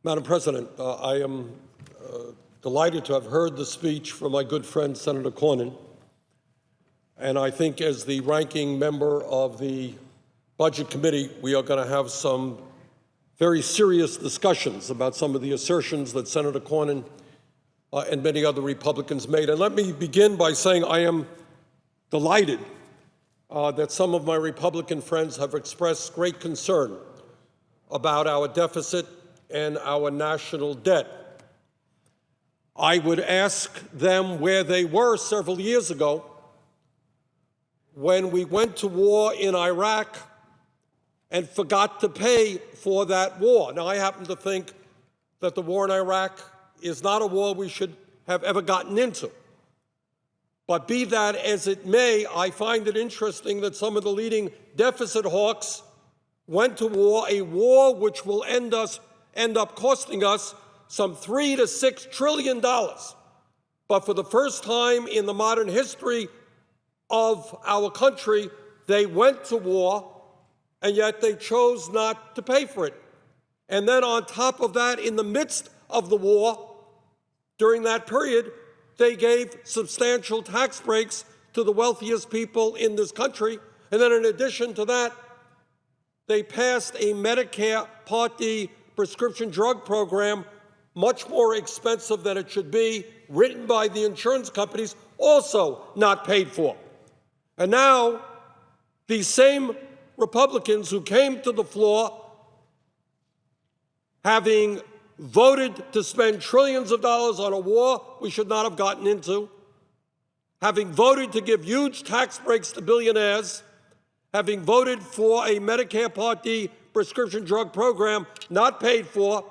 Madam President, I am delighted to have heard the speech from my good friend, Senator Cornyn. And I think as the ranking member of the Budget Committee, we are going to have some very serious discussions about some of the assertions that Senator Cornyn and many other Republicans made. And let me begin by saying I am delighted that some of my Republican friends have expressed great concern about our deficit and our national debt. I would ask them where they were several years ago when we went to war in Iraq and forgot to pay for that war. Now, I happen to think that the war in Iraq is not a war we should have ever gotten into. But be that as it may, I find it interesting that some of the leading deficit hawks went to war, a war which will end up costing us some $3 to $6 trillion. But for the first time in the modern history of our country, they went to war, and yet they chose not to pay for it. And then on top of that, in the midst of the war, during that period, they gave substantial tax breaks to the wealthiest people in this country. And then in addition to that, they passed a Medicare Part D prescription drug program, much more expensive than it should be, written by the insurance companies, also not paid for. And now, these same Republicans who came to the floor, having voted to spend trillions of dollars on a war we should not have gotten into, having voted to give huge tax breaks to billionaires, having voted for a Medicare Part D prescription drug program not paid for,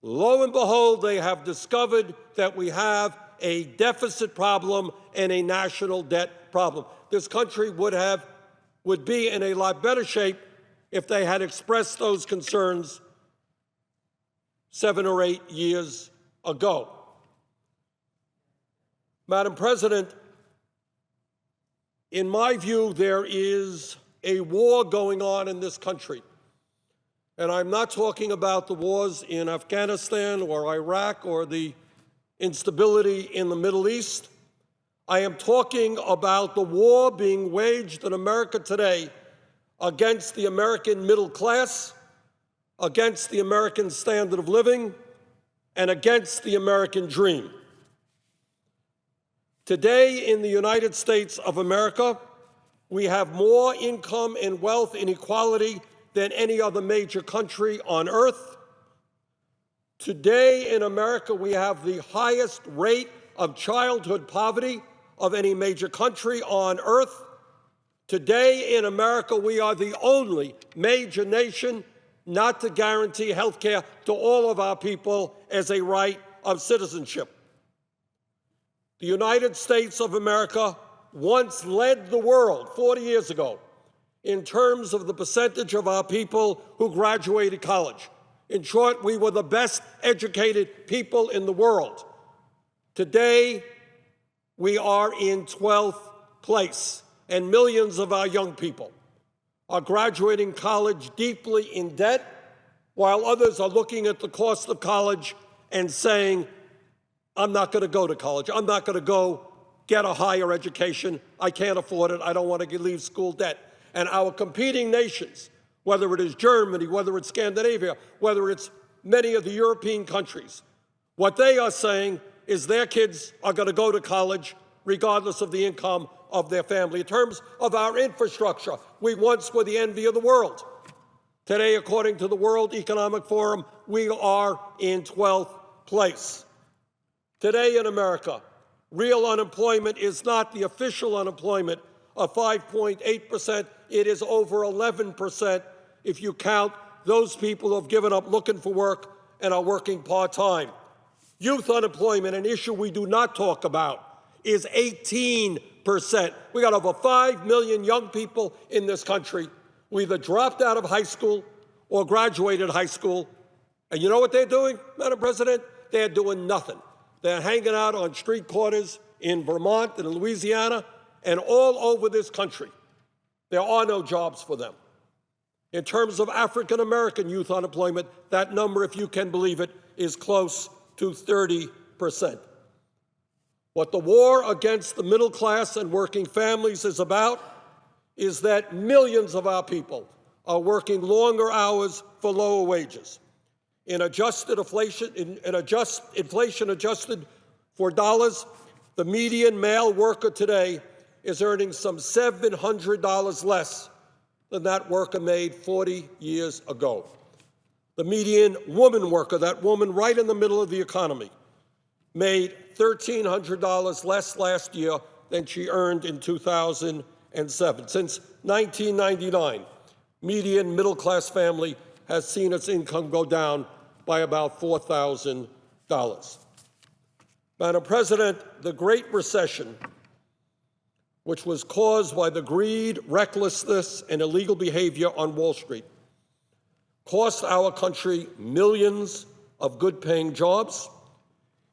lo and behold, they have discovered that we have a deficit problem and a national debt problem. This country would be in a lot better shape if they had expressed those concerns 7 or 8 years ago. Madam President, in my view, there is a war going on in this country. And I'm not talking about the wars in Afghanistan or Iraq or the instability in the Middle East. I am talking about the war being waged in America today against the American middle class, against the American standard of living, and against the American dream. Today in the United States of America, we have more income and wealth inequality than any other major country on earth. Today in America, we have the highest rate of childhood poverty of any major country on earth. Today in America, we are the only major nation not to guarantee health care to all of our people as a right of citizenship. The United States of America once led the world 40 years ago in terms of the percentage of our people who graduated college. In short, we were the best educated people in the world. Today, we are in 12th place, and millions of our young people are graduating college deeply in debt, while others are looking at the cost of college and saying, I'm not going to go to college. I'm not going to go get a higher education. I can't afford it. I don't want to leave school debt. And our competing nations, whether it is Germany, whether it's Scandinavia, whether it's many of the European countries, what they are saying is their kids are going to go to college regardless of the income of their family. In terms of our infrastructure, we once were the envy of the world. Today, according to the World Economic Forum, we are in 12th place. Today in America, real unemployment is not the official unemployment of 5.8%. It is over 11% if you count those people who have given up looking for work and are working part-time. Youth unemployment, an issue we do not talk about, is 18%. We got over 5 million young people in this country who either dropped out of high school or graduated high school. And you know what they're doing, Madam President? They're doing nothing. They're hanging out on street corners in Vermont and in Louisiana and all over this country. There are no jobs for them. In terms of African American youth unemployment, that number, if you can believe it, is close to 30%. What the war against the middle class and working families is about is that millions of our people are working longer hours for lower wages. In inflation adjusted for dollars, the median male worker today is earning some $700 less than that worker made 40 years ago. The median woman worker, that woman right in the middle of the economy, made $1,300 less last year than she earned in 2007. Since 1999, median middle-class family has seen its income go down by about $4,000. Madam President, the Great Recession, which was caused by the greed, recklessness, and illegal behavior on Wall Street, cost our country millions of good-paying jobs.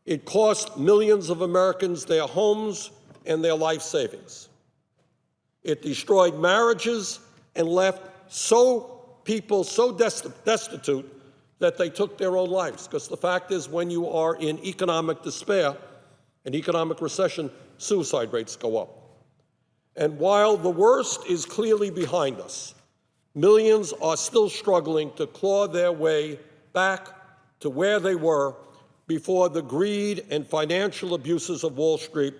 It cost millions of Americans their homes and their life savings. It destroyed marriages and left people so destitute that they took their own lives. Because the fact is, when you are in economic despair, an economic recession, suicide rates go up. And while the worst is clearly behind us, millions are still struggling to claw their way back to where they were before the greed and financial abuses of Wall Street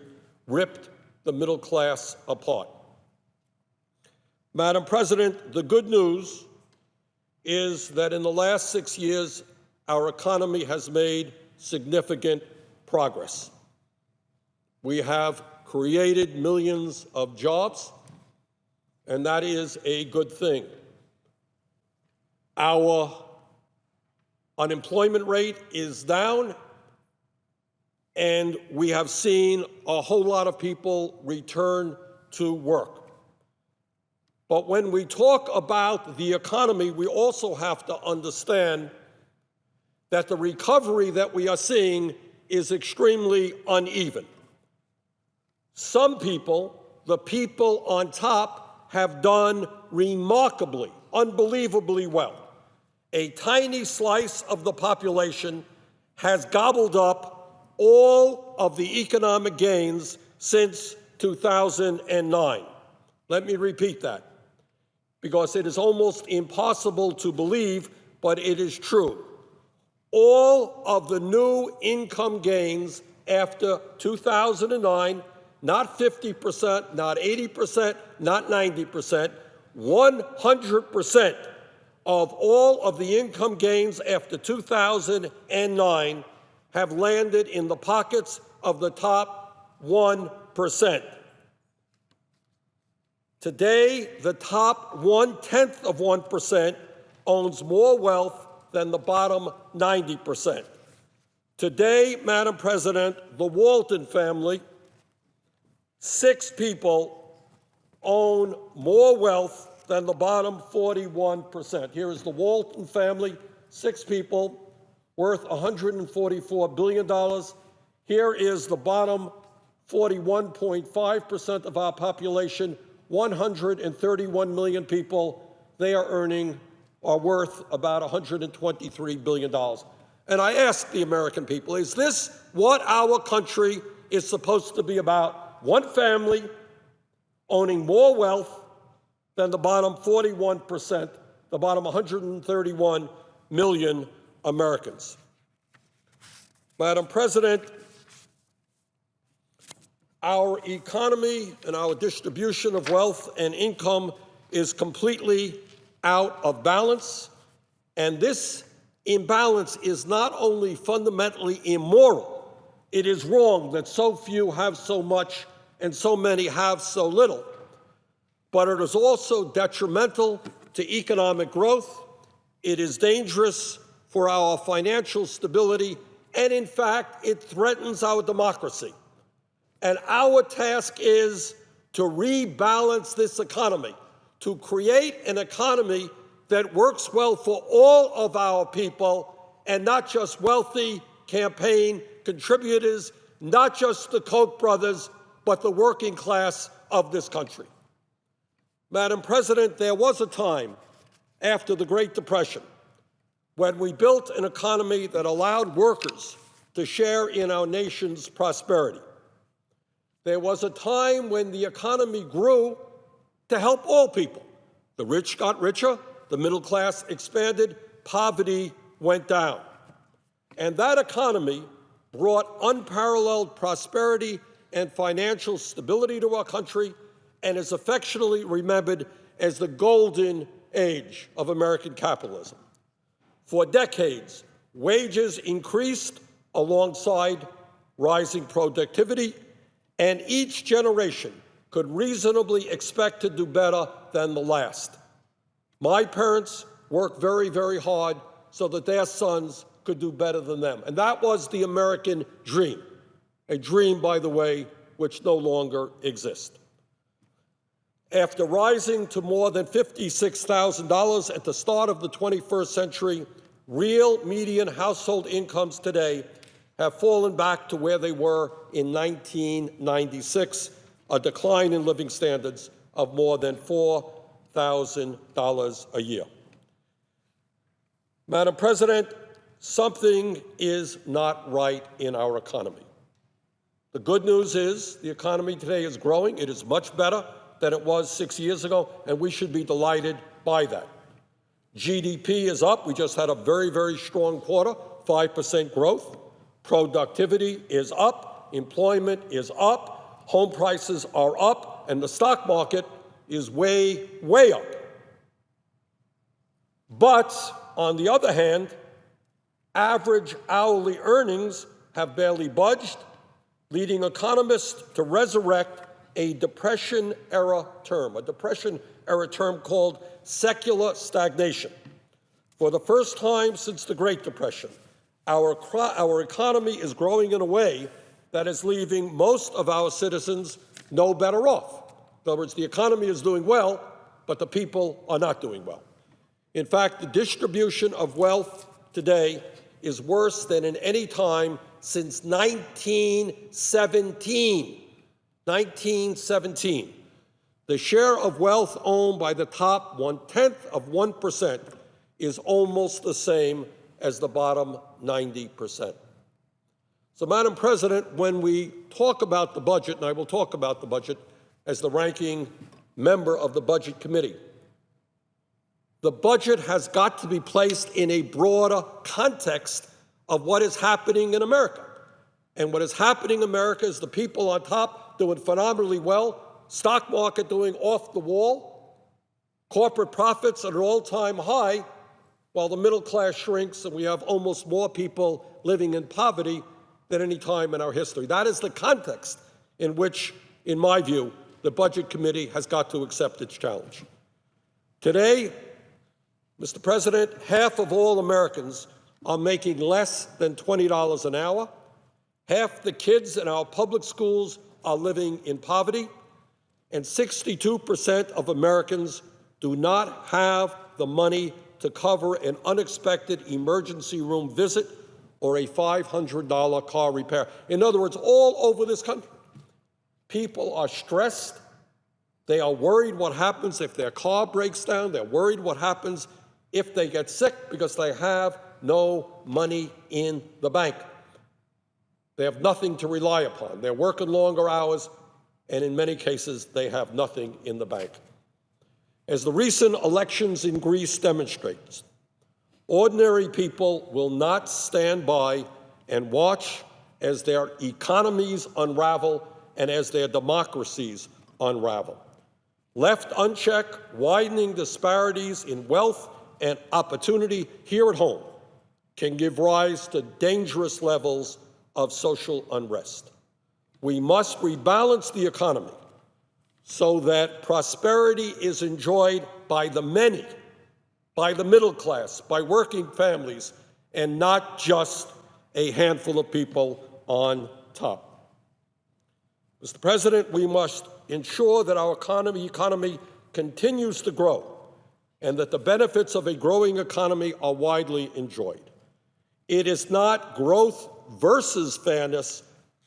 ripped the middle class apart. Madam President, the good news is that in the last 6 years, our economy has made significant progress. We have created millions of jobs, and that is a good thing. Our unemployment rate is down, and we have seen a whole lot of people return to work. But when we talk about the economy, we also have to understand that the recovery that we are seeing is extremely uneven. Some people, the people on top, have done remarkably, unbelievably well. A tiny slice of the population has gobbled up all of the economic gains since 2009. Let me repeat that, because it is almost impossible to believe, but it is true. All of the new income gains after 2009, not 50%, not 80%, not 90%, 100% of all of the income gains after 2009 have landed in the pockets of the top 1%. Today, the top 1/10 of 1% owns more wealth than the bottom 90%. Today, Madam President, the Walton family, 6 people own more wealth than the bottom 41%. Here is the Walton family, 6 people, worth $144 billion. Here is the bottom 41.5% of our population, 131 million people. They are worth about $123 billion. And I ask the American people, is this what our country is supposed to be about? One family owning more wealth than the bottom 41%, the bottom 131 million Americans. Madam President, our economy and our distribution of wealth and income is completely out of balance, and this imbalance is not only fundamentally immoral, it is wrong that so few have so much and so many have so little, but it is also detrimental to economic growth. It is dangerous for our financial stability, and in fact, it threatens our democracy. And our task is to rebalance this economy, to create an economy that works well for all of our people and not just wealthy campaign contributors, not just the Koch brothers, but the working class of this country. Madam President, there was a time, after the Great Depression, when we built an economy that allowed workers to share in our nation's prosperity. There was a time when the economy grew to help all people. The rich got richer, the middle class expanded, poverty went down. And that economy brought unparalleled prosperity and financial stability to our country and is affectionately remembered as the golden age of American capitalism. For decades, wages increased alongside rising productivity, and each generation could reasonably expect to do better than the last. My parents worked very, very hard so that their sons could do better than them. And that was the American dream, a dream, by the way, which no longer exists. After rising to more than $56,000 at the start of the 21st century, real median household incomes today have fallen back to where they were in 1996, a decline in living standards of more than $4,000 a year. Madam President, something is not right in our economy. The good news is the economy today is growing. It is much better than it was 6 years ago, and we should be delighted by that. GDP is up. We just had a very, very strong quarter, 5% growth. Productivity is up. Employment is up. Home prices are up. And the stock market is way, way up. But on the other hand, average hourly earnings have barely budged, leading economists to resurrect a Depression-era term called secular stagnation. For the first time since the Great Depression, our economy is growing in a way that is leaving most of our citizens no better off. In other words, the economy is doing well, but the people are not doing well. In fact, the distribution of wealth today is worse than in any time since 1917. 1917. The share of wealth owned by the top 0.1% is almost the same as the bottom 90%. So, Madam President, when we talk about the budget, and I will talk about the budget as the ranking member of the Budget Committee, the budget has got to be placed in a broader context of what is happening in America. And what is happening in America is the people on top doing phenomenally well, stock market doing off the wall, corporate profits at an all-time high, while the middle class shrinks and we have almost more people living in poverty than any time in our history. That is the context in which, in my view, the Budget Committee has got to accept its challenge. Today, Mr. President, half of all Americans are making less than $20 an hour. Half the kids in our public schools are living in poverty, and 62% of Americans do not have the money to cover an unexpected emergency room visit or a $500 car repair. In other words, all over this country, people are stressed. They are worried what happens if their car breaks down. They're worried what happens if they get sick because they have no money in the bank. They have nothing to rely upon. They're working longer hours, and in many cases, they have nothing in the bank. As the recent elections in Greece demonstrates, ordinary people will not stand by and watch as their economies unravel and as their democracies unravel. Left unchecked, widening disparities in wealth and opportunity here at home can give rise to dangerous levels of social unrest. We must rebalance the economy so that prosperity is enjoyed by the many, by the middle class, by working families, and not just a handful of people on top. Mr. President, we must ensure that our economy continues to grow and that the benefits of a growing economy are widely enjoyed. It is not growth versus fairness,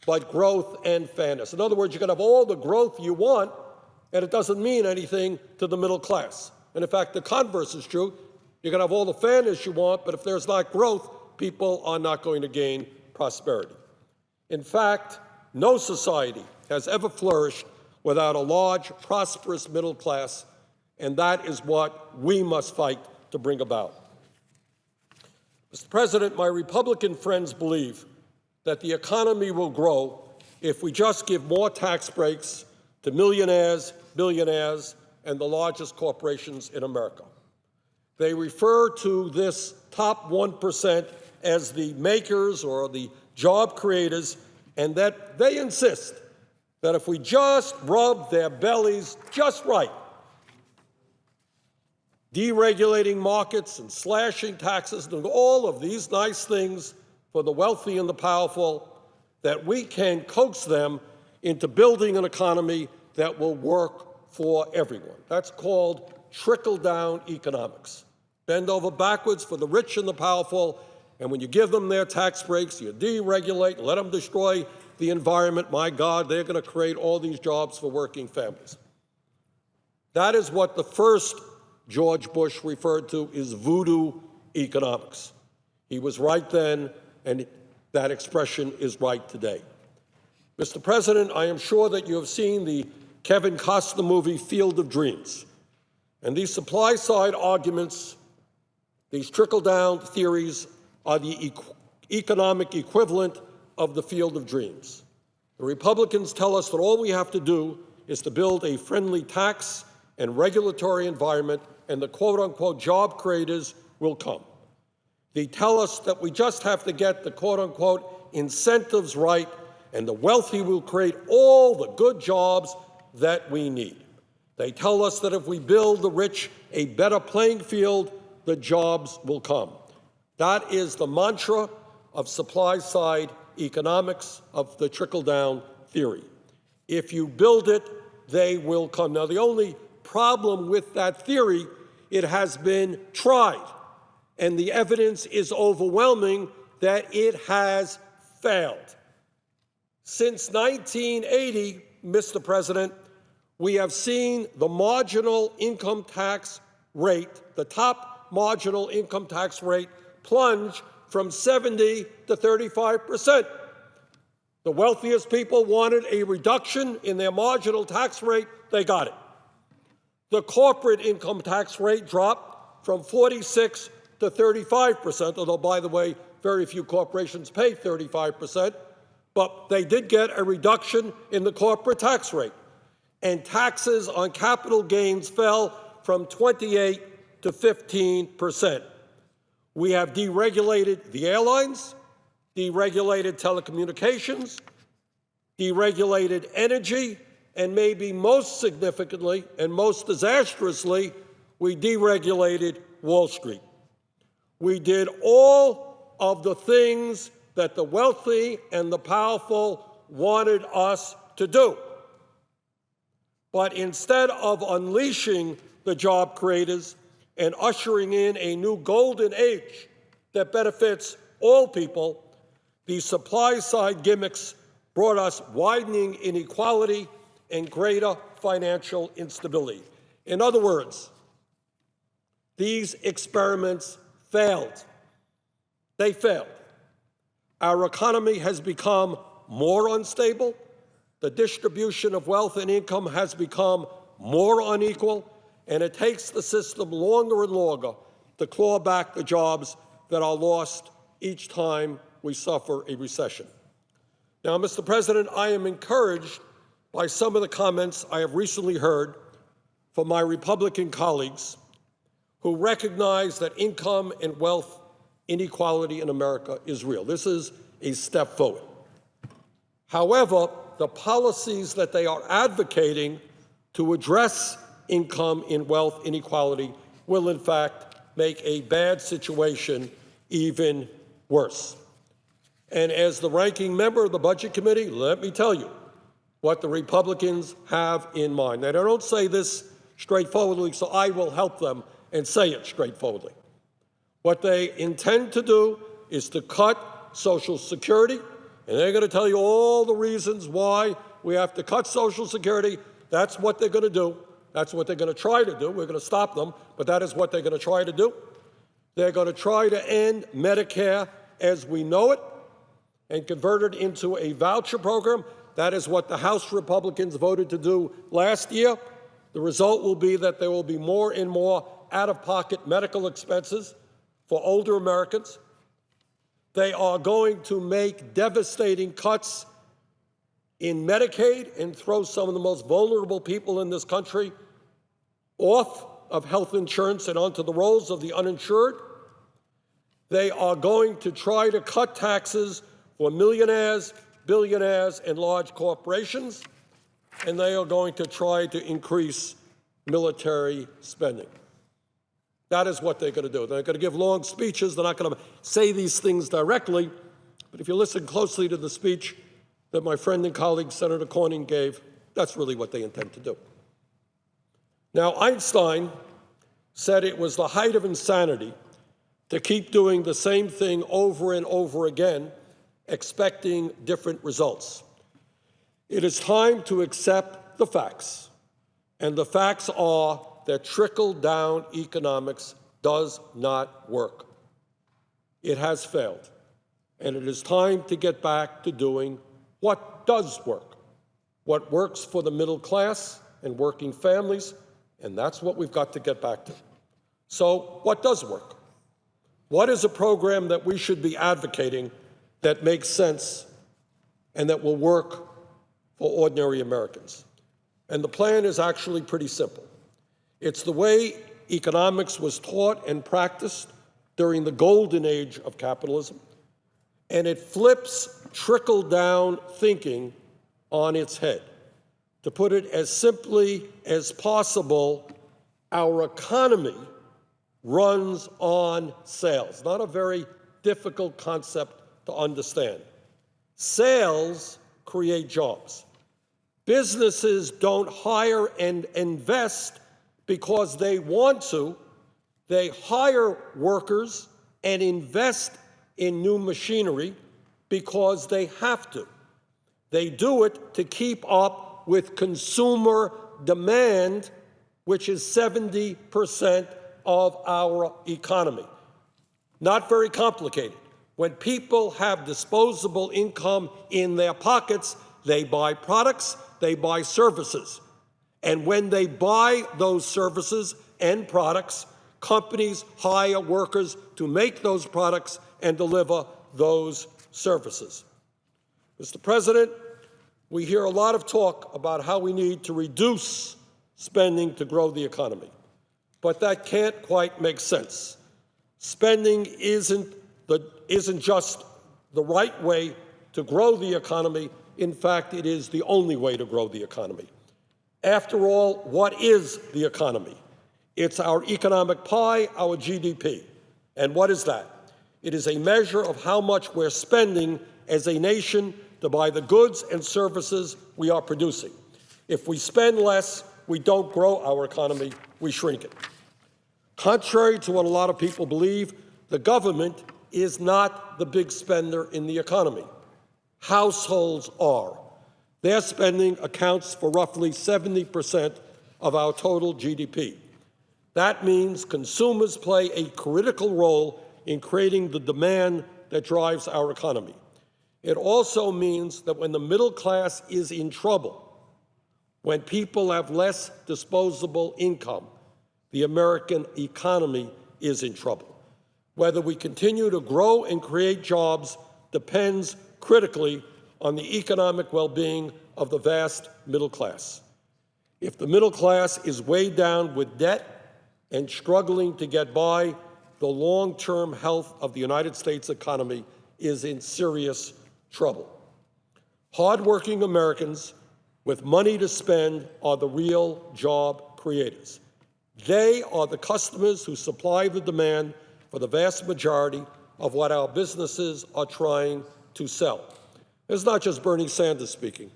but growth and fairness. In other words, you can have all the growth you want, and it doesn't mean anything to the middle class. And in fact, the converse is true. You can have all the fairness you want, but if there's not growth, people are not going to gain prosperity. In fact, no society has ever flourished without a large, prosperous middle class, and that is what we must fight to bring about. Mr. President, my Republican friends believe that the economy will grow if we just give more tax breaks to millionaires, billionaires, and the largest corporations in America. They refer to this top 1% as the makers or the job creators, and that they insist that if we just rub their bellies just right, deregulating markets and slashing taxes and all of these nice things for the wealthy and the powerful, that we can coax them into building an economy that will work for everyone. That's called trickle-down economics. Bend over backwards for the rich and the powerful, and when you give them their tax breaks, you deregulate, let them destroy the environment, my God, they're going to create all these jobs for working families. That is what the first George Bush referred to as voodoo economics. He was right then, and that expression is right today. Mr. President, I am sure that you have seen the Kevin Costner movie Field of Dreams. And these supply-side arguments, these trickle-down theories, are the economic equivalent of the Field of Dreams. The Republicans tell us that all we have to do is to build a friendly tax and regulatory environment, and the quote-unquote job creators will come. They tell us that we just have to get the quote-unquote incentives right, and the wealthy will create all the good jobs that we need. They tell us that if we build the rich a better playing field, the jobs will come. That is the mantra of supply-side economics, of the trickle-down theory. If you build it, they will come. Now, the only problem with that theory, it has been tried, and the evidence is overwhelming that it has failed. Since 1980, Mr. President, we have seen the marginal income tax rate, the top marginal income tax rate, plunge from 70 to 35%. The wealthiest people wanted a reduction in their marginal tax rate. They got it. The corporate income tax rate dropped from 46 to 35%, although, by the way, very few corporations pay 35%, but they did get a reduction in the corporate tax rate. And taxes on capital gains fell from 28 to 15%. We have deregulated the airlines, deregulated telecommunications, deregulated energy, and maybe most significantly and most disastrously, we deregulated Wall Street. We did all of the things that the wealthy and the powerful wanted us to do. But instead of unleashing the job creators and ushering in a new golden age that benefits all people, these supply-side gimmicks brought us widening inequality and greater financial instability. In other words, these experiments failed. They failed. Our economy has become more unstable. The distribution of wealth and income has become more unequal, and it takes the system longer and longer to claw back the jobs that are lost each time we suffer a recession. Now, Mr. President, I am encouraged by some of the comments I have recently heard from my Republican colleagues who recognize that income and wealth inequality in America is real. This is a step forward. However, the policies that they are advocating to address income and wealth inequality will, in fact, make a bad situation even worse. And as the ranking member of the Budget Committee, let me tell you what the Republicans have in mind. Now, they don't say this straightforwardly, so I will help them and say it straightforwardly. What they intend to do is to cut Social Security, and they're going to tell you all the reasons why we have to cut Social Security. That's what they're going to do. That's what they're going to try to do. We're going to stop them, but that is what they're going to try to do. They're going to try to end Medicare as we know it and convert it into a voucher program. That is what the House Republicans voted to do last year. The result will be that there will be more and more out-of-pocket medical expenses for older Americans. They are going to make devastating cuts in Medicaid and throw some of the most vulnerable people in this country off of health insurance and onto the rolls of the uninsured. They are going to try to cut taxes for millionaires, billionaires, and large corporations, and they are going to try to increase military spending. That is what they're going to do. They're going to give long speeches. They're not going to say these things directly, but if you listen closely to the speech that my friend and colleague Senator Cornyn gave, that's really what they intend to do. Now, Einstein said it was the height of insanity to keep doing the same thing over and over again, expecting different results. It is time to accept the facts, and the facts are that trickle-down economics does not work. It has failed, and it is time to get back to doing what does work, what works for the middle class and working families, and that's what we've got to get back to. So what does work? What is a program that we should be advocating that makes sense and that will work for ordinary Americans? And the plan is actually pretty simple. It's the way economics was taught and practiced during the golden age of capitalism, and it flips trickle-down thinking on its head. To put it as simply as possible, our economy runs on sales. Not a very difficult concept to understand. Sales create jobs. Businesses don't hire and invest because they want to. They hire workers and invest in new machinery because they have to. They do it to keep up with consumer demand, which is 70% of our economy. Not very complicated. When people have disposable income in their pockets, they buy products, they buy services. And when they buy those services and products, companies hire workers to make those products and deliver those services. Mr. President, we hear a lot of talk about how we need to reduce spending to grow the economy. But that can't quite make sense. Spending isn't just the right way to grow the economy. In fact, it is the only way to grow the economy. After all, what is the economy? It's our economic pie, our GDP. And what is that? It is a measure of how much we're spending as a nation to buy the goods and services we are producing. If we spend less, we don't grow our economy, we shrink it. Contrary to what a lot of people believe, the government is not the big spender in the economy. Households are. Their spending accounts for roughly 70% of our total GDP. That means consumers play a critical role in creating the demand that drives our economy. It also means that when the middle class is in trouble, when people have less disposable income, the American economy is in trouble. Whether we continue to grow and create jobs depends critically on the economic well-being of the vast middle class. If the middle class is weighed down with debt and struggling to get by, the long-term health of the United States economy is in serious trouble. Hardworking Americans with money to spend are the real job creators. They are the customers who supply the demand for the vast majority of what our businesses are trying to sell. It's not just Bernie Sanders speaking.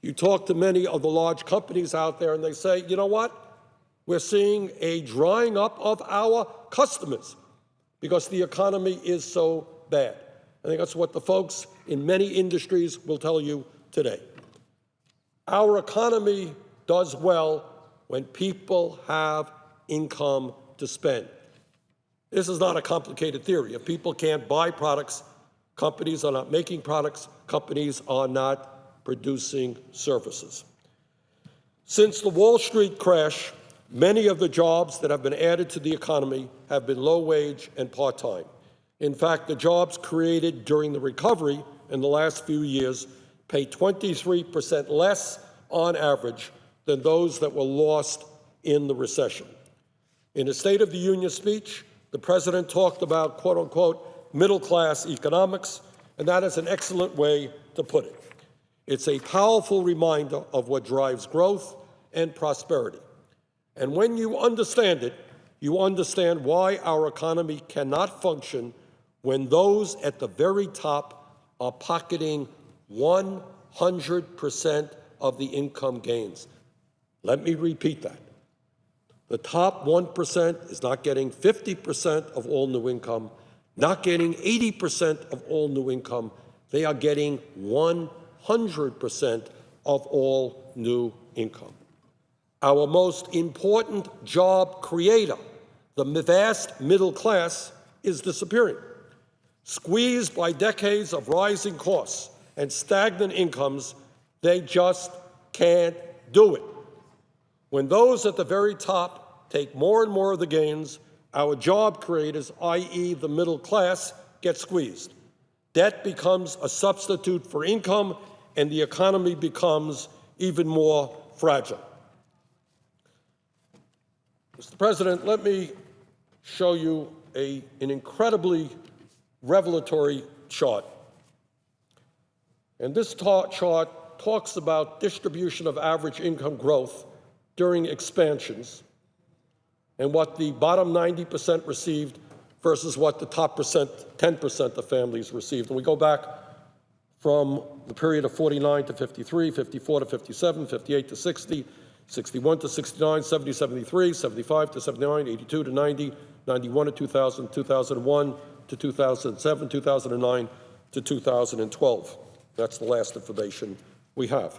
You talk to many of the large companies out there and they say, you know what? We're seeing a drying up of our customers because the economy is so bad. I think that's what the folks in many industries will tell you today. Our economy does well when people have income to spend. This is not a complicated theory. If people can't buy products, companies are not making products, companies are not producing services. Since the Wall Street crash, many of the jobs that have been added to the economy have been low-wage and part-time. In fact, the jobs created during the recovery in the last few years pay 23% less on average than those that were lost in the recession. In his State of the Union speech, the president talked about, quote-unquote, middle-class economics, and that is an excellent way to put it. It's a powerful reminder of what drives growth and prosperity. And when you understand it, you understand why our economy cannot function when those at the very top are pocketing 100% of the income gains. Let me repeat that. The top 1% is not getting 50% of all new income, not getting 80% of all new income. They are getting 100% of all new income. Our most important job creator, the vast middle class, is disappearing. Squeezed by decades of rising costs and stagnant incomes, they just can't do it. When those at the very top take more and more of the gains, our job creators, i.e. the middle class, get squeezed. Debt becomes a substitute for income, and the economy becomes even more fragile. Mr. President, let me show you an incredibly revelatory chart. And this chart talks about distribution of average income growth during expansions and what the bottom 90% received versus what the top 10% of families received. And we go back from the period of 49 to 53, 54 to 57, 58 to 60, 61 to 69, 70 to 73, 75 to 79, 82 to 90, 91 to 2000, 2001 to 2007, 2009 to 2012. That's the last information we have.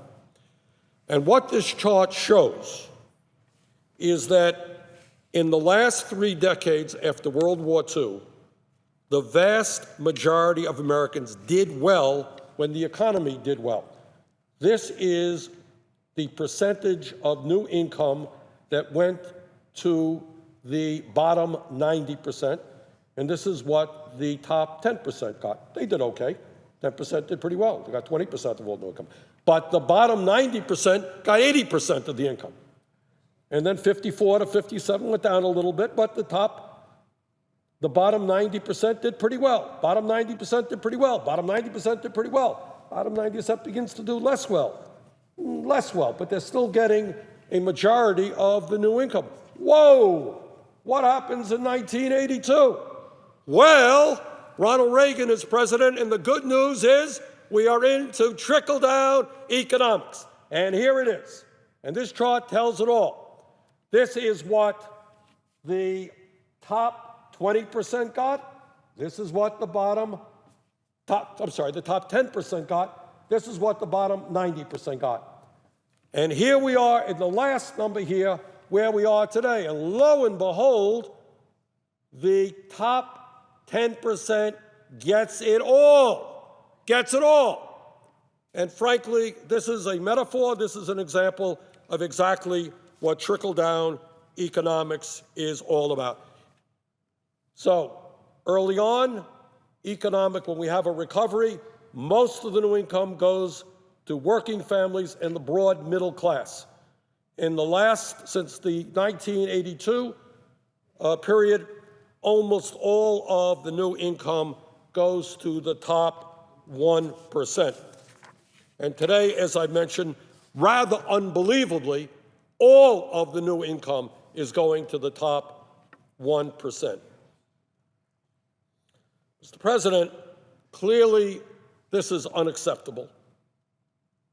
And what this chart shows is that in the last 3 decades after World War II, the vast majority of Americans did well when the economy did well. This is the percentage of new income that went to the bottom 90%, and this is what the top 10% got. They did okay. 10% did pretty well. They got 20% of all new income. But the bottom 90% got 80% of the income. And then 54 to 57 went down a little bit, but the bottom 90% did pretty well. Bottom 90% did pretty well. Bottom 90% did pretty well. Bottom 90% begins to do less well, but they're still getting a majority of the new income. Whoa! What happens in 1982? Well, Ronald Reagan is president, and the good news is we are into trickle-down economics. And here it is. And this chart tells it all. This is what the top 20% got. This is what the top 10% got. This is what the bottom 90% got. And here we are in the last number here where we are today. And lo and behold, the top 10% gets it all. And frankly, this is a metaphor. This is an example of exactly what trickle-down economics is all about. So early on, when we have a recovery, most of the new income goes to working families and the broad middle class. Since the 1982 period, almost all of the new income goes to the top 1%. And today, as I mentioned, rather unbelievably, all of the new income is going to the top 1%. Mr. President, clearly this is unacceptable.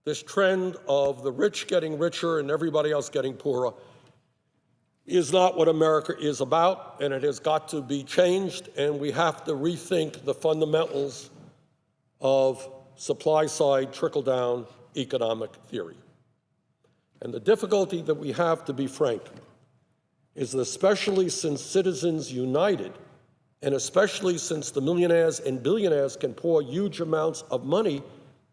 This trend of the rich getting richer and everybody else getting poorer is not what America is about, and it has got to be changed, and we have to rethink the fundamentals of supply-side trickle-down economic theory. And the difficulty that we have, to be frank, is that especially since Citizens United And especially since the millionaires and billionaires can pour huge amounts of money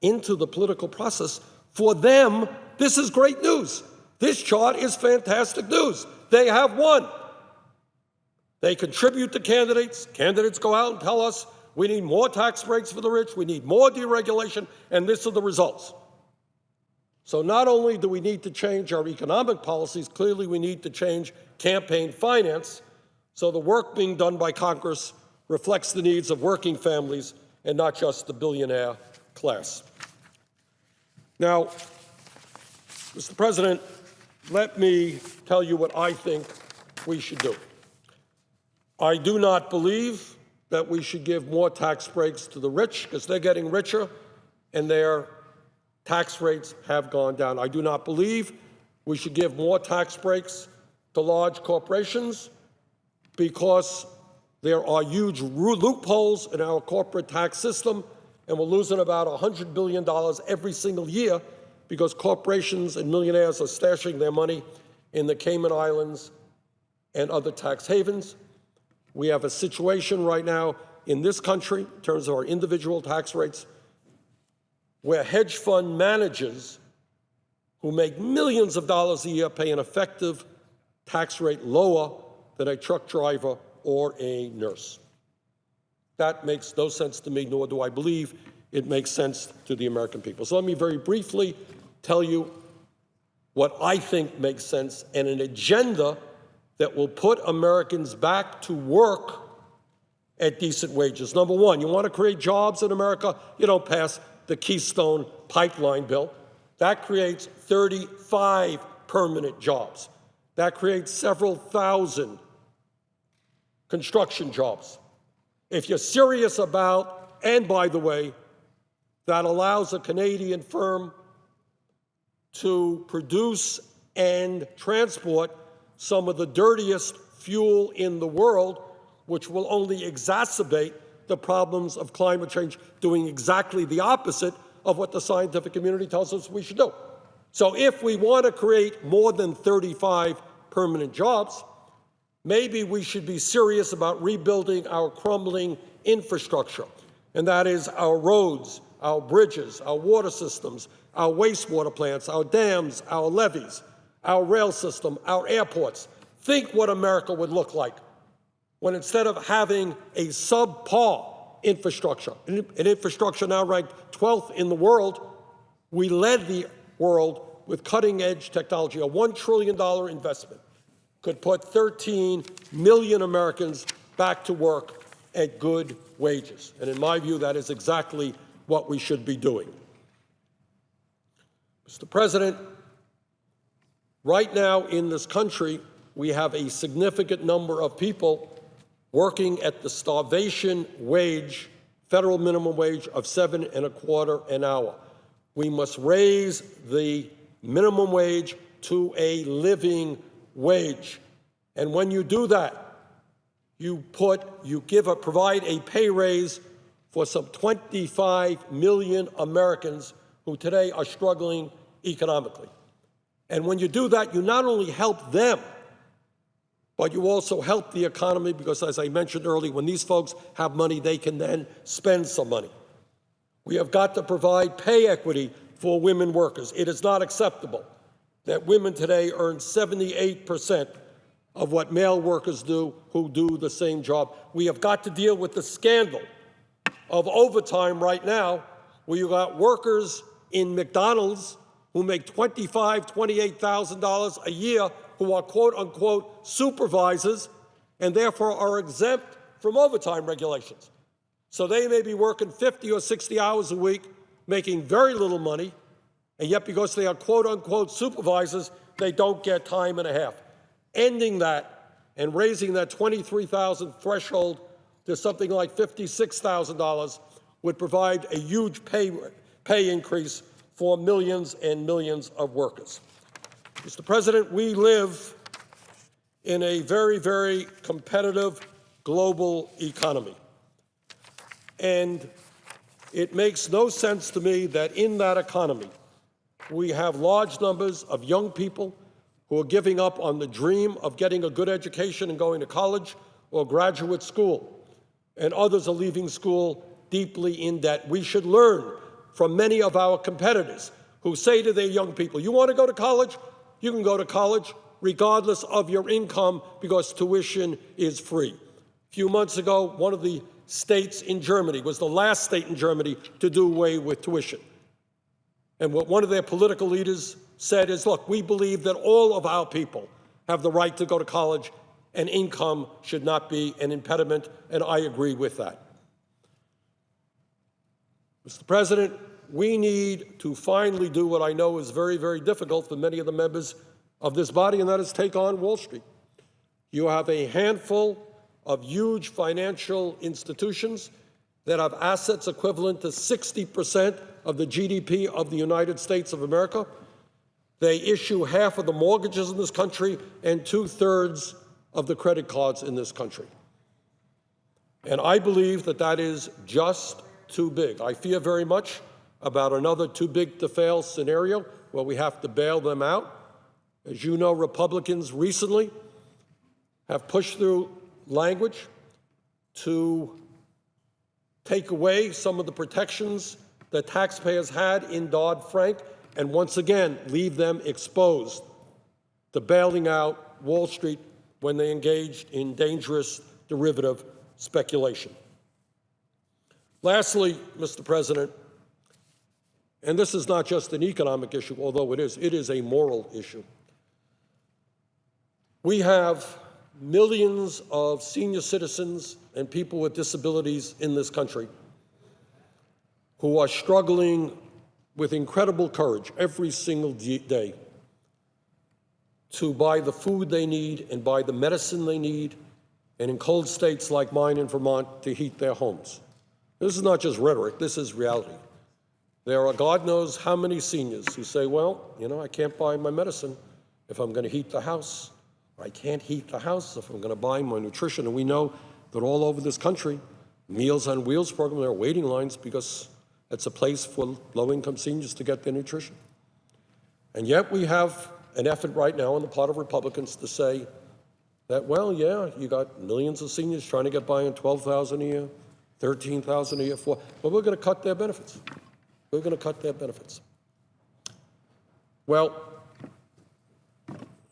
into the political process, for them, this is great news. This chart is fantastic news. They have won. They contribute to candidates. Candidates go out and tell us, we need more tax breaks for the rich, we need more deregulation, and these are the results. So not only do we need to change our economic policies, clearly we need to change campaign finance so the work being done by Congress reflects the needs of working families and not just the billionaire class. Now, Mr. President, let me tell you what I think we should do. I do not believe that we should give more tax breaks to the rich because they're getting richer and their tax rates have gone down. I do not believe we should give more tax breaks to large corporations because there are huge loopholes in our corporate tax system, and we're losing about $100 billion every single year because corporations and millionaires are stashing their money in the Cayman Islands and other tax havens. We have a situation right now in this country, in terms of our individual tax rates, where hedge fund managers who make millions of dollars a year pay an effective tax rate lower than a truck driver or a nurse. That makes no sense to me, nor do I believe it makes sense to the American people. So let me very briefly tell you what I think makes sense and an agenda that will put Americans back to work at decent wages. Number one, you want to create jobs in America? You don't pass the Keystone Pipeline bill. That creates 35 permanent jobs. That creates several thousand construction jobs. If you're serious about, and by the way, that allows a Canadian firm to produce and transport some of the dirtiest fuel in the world, which will only exacerbate the problems of climate change, doing exactly the opposite of what the scientific community tells us we should do. So if we want to create more than 35 permanent jobs, maybe we should be serious about rebuilding our crumbling infrastructure, and that is our roads, our bridges, our water systems, our wastewater plants, our dams, our levees, our rail system, our airports. Think what America would look like when instead of having a subpar infrastructure, an infrastructure now ranked 12th in the world, we led the world with cutting-edge technology. A $1 trillion investment could put 13 million Americans back to work at good wages. And in my view, that is exactly what we should be doing. Mr. President, right now in this country, we have a significant number of people working at the starvation wage, federal minimum wage of $7.25 an hour. We must raise the minimum wage to a living wage. And when you do that, provide a pay raise for some 25 million Americans who today are struggling economically. And when you do that, you not only help them, but you also help the economy because, as I mentioned earlier, when these folks have money, they can then spend some money. We have got to provide pay equity for women workers. It is not acceptable that women today earn 78% of what male workers do who do the same job. We have got to deal with the scandal of overtime right now, where you got workers in McDonald's who make $25,000, $28,000 a year, who are quote-unquote supervisors and therefore are exempt from overtime regulations. So they may be working 50 or 60 hours a week, making very little money, and yet because they are quote-unquote supervisors, they don't get time and a half. Ending that and raising that $23,000 threshold to something like $56,000 would provide a huge pay increase for millions and millions of workers. Mr. President, we live in a very, very competitive global economy. And it makes no sense to me that in that economy, we have large numbers of young people who are giving up on the dream of getting a good education and going to college or graduate school. and others are leaving school deeply in debt. We should learn from many of our competitors who say to their young people, you want to go to college? You can go to college regardless of your income because tuition is free. A few months ago, one of the states in Germany was the last state in Germany to do away with tuition. And what one of their political leaders said is, look, we believe that all of our people have the right to go to college and income should not be an impediment, and I agree with that. Mr. President, we need to finally do what I know is very, very difficult for many of the members of this body, and that is take on Wall Street. You have a handful of huge financial institutions that have assets equivalent to 60% of the GDP of the United States of America. They issue half of the mortgages in this country and 2/3 of the credit cards in this country. And I believe that that is just too big. I fear very much about another too big to fail scenario where we have to bail them out. As you know, Republicans recently have pushed through language to take away some of the protections that taxpayers had in Dodd-Frank and once again leave them exposed to bailing out Wall Street when they engaged in dangerous derivative speculation. Lastly, Mr. President, and this is not just an economic issue, although it is a moral issue. We have millions of senior citizens and people with disabilities in this country who are struggling with incredible courage every single day to buy the food they need and buy the medicine they need, and in cold states like mine in Vermont, to heat their homes. This is not just rhetoric, this is reality. There are God knows how many seniors who say, well, you know, I can't buy my medicine if I'm going to heat the house. I can't heat the house if I'm going to buy my nutrition. And we know that all over this country, Meals on Wheels program, there are waiting lines because it's a place for low-income seniors to get their nutrition. And yet we have an effort right now on the part of Republicans to say that, well, yeah, you got millions of seniors trying to get by on $12,000 a year, $13,000 a year, but we're going to cut their benefits. We're going to cut their benefits. Well,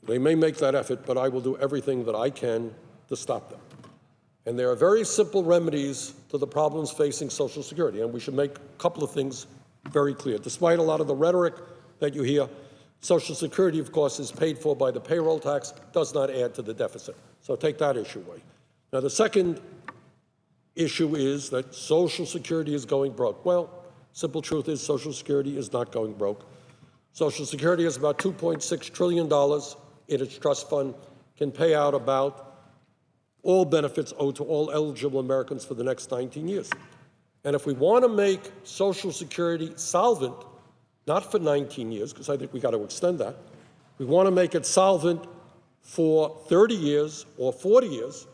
they may make that effort, but I will do everything that I can to stop them. And there are very simple remedies to the problems facing Social Security, and we should make a couple of things very clear. Despite a lot of the rhetoric that you hear, Social Security, of course, is paid for by the payroll tax, does not add to the deficit. So take that issue away. Now, the second issue is that Social Security is going broke. Well, simple truth is Social Security is not going broke. Social Security has about $2.6 trillion in its trust fund, can pay out about all benefits owed to all eligible Americans for the next 19 years. And if we want to make Social Security solvent, not for 19 years, because I think we got to extend that, we want to make it solvent for 30 years or 40 years,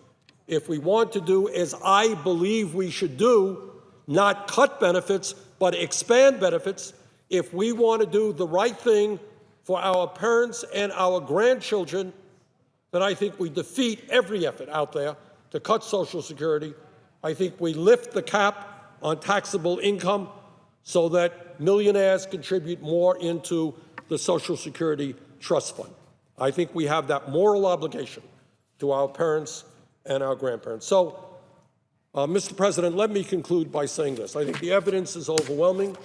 if we want to do as I believe we should do, not cut benefits, but expand benefits, if we want to do the right thing for our parents and our grandchildren, then I think we defeat every effort out there to cut Social Security. I think we lift the cap on taxable income so that millionaires contribute more into the Social Security trust fund. I think we have that moral obligation to our parents and our grandparents. So, Mr. President, let me conclude by saying this. I think the evidence is overwhelming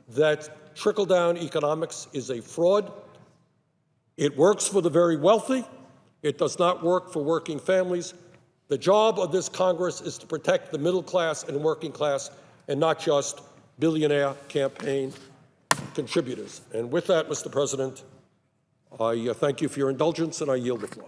that trickle-down economics is a fraud. It works for the very wealthy. It does not work for working families. The job of this Congress is to protect the middle class and working class and not just billionaire campaign contributors. And with that, Mr. President, I thank you for your indulgence and I yield the floor.